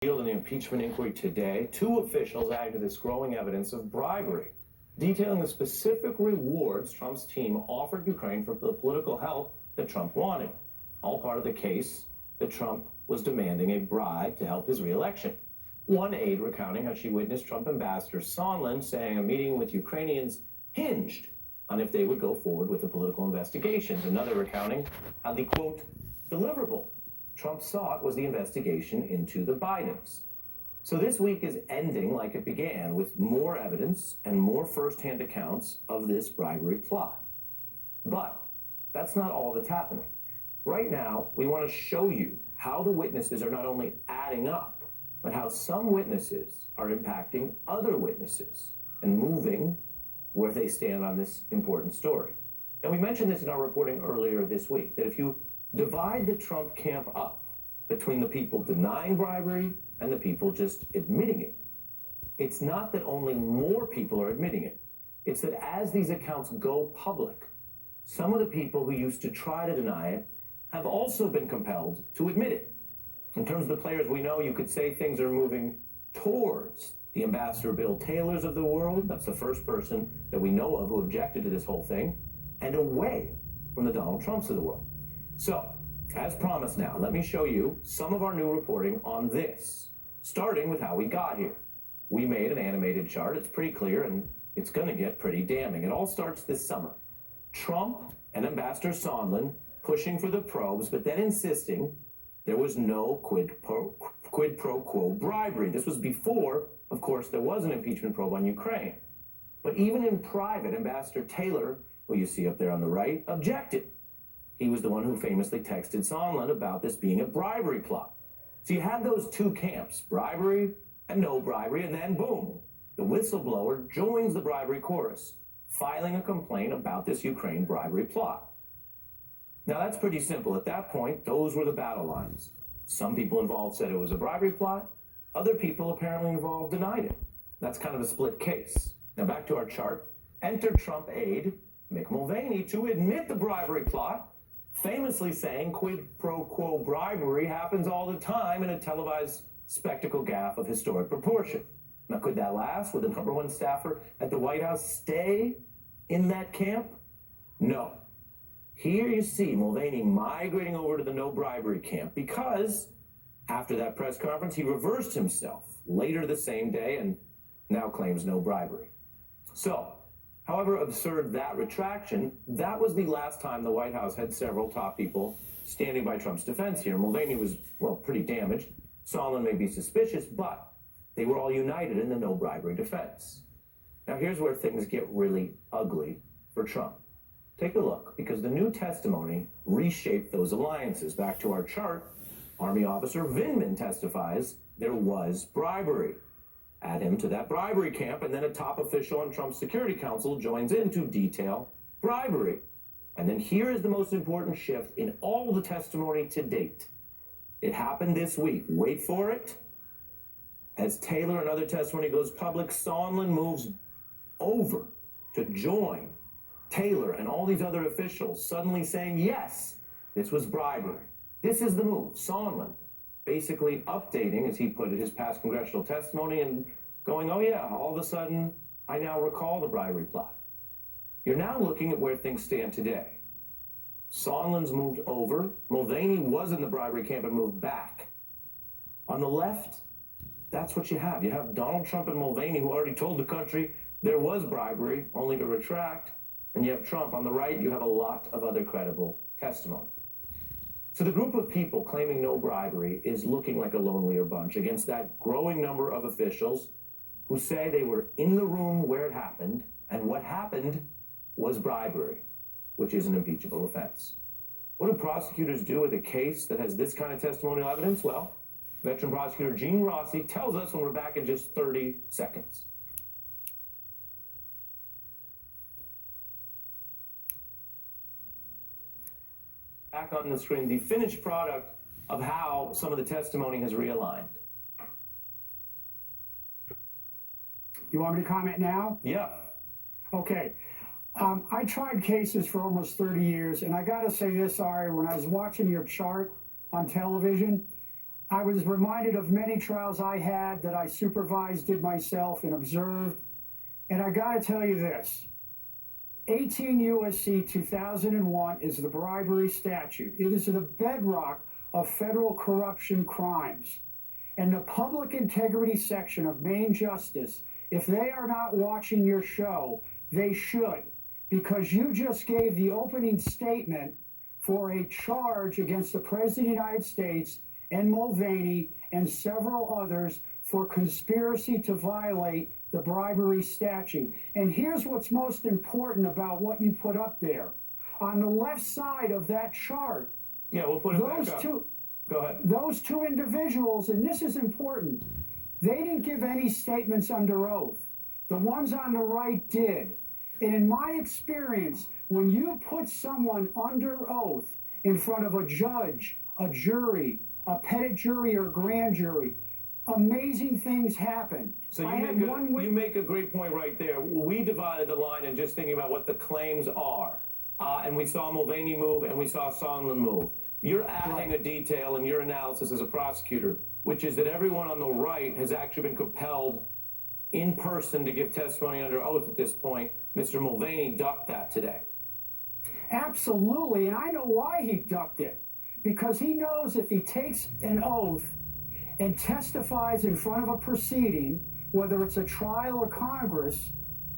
In the impeachment inquiry today, two officials added to this growing evidence of bribery, detailing the specific rewards Trump's team offered Ukraine for the political help that Trump wanted. All part of the case that Trump was demanding a bribe to help his re-election. One aide recounting how she witnessed Trump Ambassador Sondland saying a meeting with Ukrainians hinged on if they would go forward with the political investigations. Another recounting how the, quote, deliverable Trump sought was the investigation into the Bidens. So this week is ending like it began, with more evidence and more firsthand accounts of this bribery plot. But that's not all that's happening. Right now, we want to show you how the witnesses are not only adding up, but how some witnesses are impacting other witnesses and moving where they stand on this important story. And we mentioned this in our reporting earlier this week, that if you divide the Trump camp up between the people denying bribery and the people just admitting it, it's not that only more people are admitting it. It's that as these accounts go public, some of the people who used to try to deny it have also been compelled to admit it. In terms of the players we know, you could say things are moving towards the Ambassador Bill Taylors of the world. That's the first person that we know of who objected to this whole thing, and away from the Donald Trumps of the world. So, as promised now, let me show you some of our new reporting on this, starting with how we got here. We made an animated chart. It's pretty clear, and it's going to get pretty damning. It all starts this summer. Trump and Ambassador Sondland pushing for the probes, but then insisting there was no quid pro quo bribery. This was before, of course, there was an impeachment probe on Ukraine. But even in private, Ambassador Taylor, who you see up there on the right, objected. He was the one who famously texted Sondland about this being a bribery plot. So you had those two camps, bribery and no bribery, and then boom, the whistleblower joins the bribery chorus, filing a complaint about this Ukraine bribery plot. Now that's pretty simple. At that point, those were the battle lines. Some people involved said it was a bribery plot. Other people apparently involved denied it. That's kind of a split case. Now back to our chart. Enter Trump aide Mick Mulvaney to admit the bribery plot, famously saying quid pro quo bribery happens all the time in a televised spectacle gaffe of historic proportion. Now, could that last? Would the #1 staffer at the White House stay in that camp? No. Here you see Mulvaney migrating over to the no bribery camp because after that press conference, he reversed himself later the same day and now claims no bribery. So, however absurd that retraction, that was the last time the White House had several top people standing by Trump's defense here. Mulvaney was, well, pretty damaged. Sondland may be suspicious, but they were all united in the no bribery defense. Now here's where things get really ugly for Trump. Take a look, because the new testimony reshaped those alliances. Back to our chart, Army Officer Vindman testifies there was bribery. Add him to that bribery camp, and then a top official on Trump's Security Council joins in to detail bribery. And then here is the most important shift in all the testimony to date. It happened this week. Wait for it. As Taylor and other testimony goes public, Sondland moves over to join Taylor and all these other officials, suddenly saying, yes, this was bribery. This is the move. Sondland basically updating, as he put it, his past congressional testimony and going, oh yeah, all of a sudden, I now recall the bribery plot. You're now looking at where things stand today. Sondland's moved over. Mulvaney was in the bribery camp and moved back. On the left, that's what you have. You have Donald Trump and Mulvaney, who already told the country there was bribery, only to retract. And you have Trump. On the right, you have a lot of other credible testimony. So the group of people claiming no bribery is looking like a lonelier bunch against that growing number of officials who say they were in the room where it happened, and what happened was bribery, which is an impeachable offense. What do prosecutors do with a case that has this kind of testimonial evidence? Well, veteran prosecutor Gene Rossi tells us when we're back in just 30 seconds. Back on the screen, the finished product of how some of the testimony has realigned. You want me to comment now? Yeah. Okay. I tried cases for almost 30 years, and I got to say this, Ari, when I was watching your chart on television, I was reminded of many trials I had that I supervised, did myself, and observed. And I got to tell you this. 18 U.S.C. 2001 is the bribery statute. It is the bedrock of federal corruption crimes. And the public integrity section of Maine Justice, if they are not watching your show, they should, because you just gave the opening statement for a charge against the President of the United States and Mulvaney and several others for conspiracy to violate the bribery statute. And here's what's most important about what you put up there. On the left side of that chart, yeah, we'll put it back up. Go ahead. Those two individuals, and this is important, they didn't give any statements under oath. The ones on the right did. And in my experience, when you put someone under oath in front of a judge, a jury, a petit jury or a grand jury, amazing things happen. So you make a great point right there. We divided the line in just thinking about what the claims are. And we saw Mulvaney move and we saw Sondland move. You're adding a detail in your analysis as a prosecutor, which is that everyone on the right has actually been compelled in person to give testimony under oath at this point. Mr. Mulvaney ducked that today. Absolutely, and I know why he ducked it. Because he knows if he takes an oath and testifies in front of a proceeding, whether it's a trial or Congress,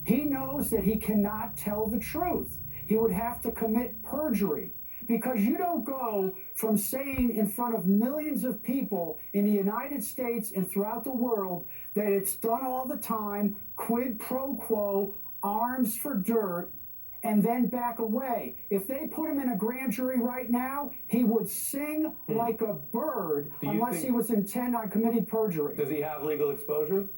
he knows that he cannot tell the truth. He would have to commit perjury. Because you don't go from saying in front of millions of people in the United States and throughout the world that it's done all the time, quid pro quo, arms for dirt, and then back away. If they put him in a grand jury right now, he would sing like a bird unless he was intent on committing perjury. Does he have legal exposure?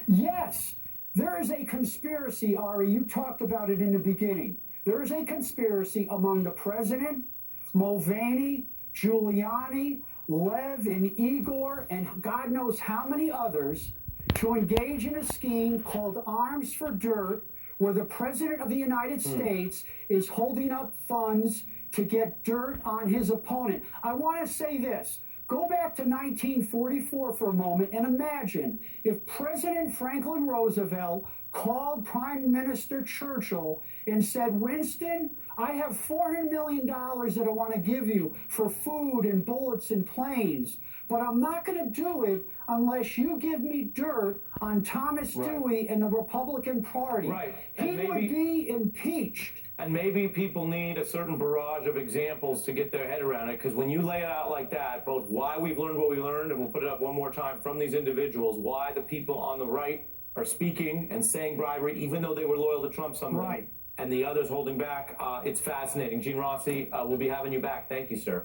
Yes. There is a conspiracy, Ari. You talked about it in the beginning. There is a conspiracy among the president, Mulvaney, Giuliani, Lev, and Igor, and God knows how many others, to engage in a scheme called Arms for Dirt, where the President of the United States is holding up funds to get dirt on his opponent. I want to say this. Go back to 1944 for a moment and imagine if President Franklin Roosevelt called Prime Minister Churchill and said, Winston, I have $400 million that I want to give you for food and bullets and planes, but I'm not going to do it unless you give me dirt on Thomas Dewey and the Republican Party. He would be impeached. And maybe people need a certain barrage of examples to get their head around it, because when you lay it out like that, both why we've learned what we learned, and we'll put it up one more time from these individuals, why the people on the right are speaking and saying bribery, even though they were loyal to Trump somehow, and the others holding back, it's fascinating. Gene Rossi, we'll be having you back. Thank you, sir.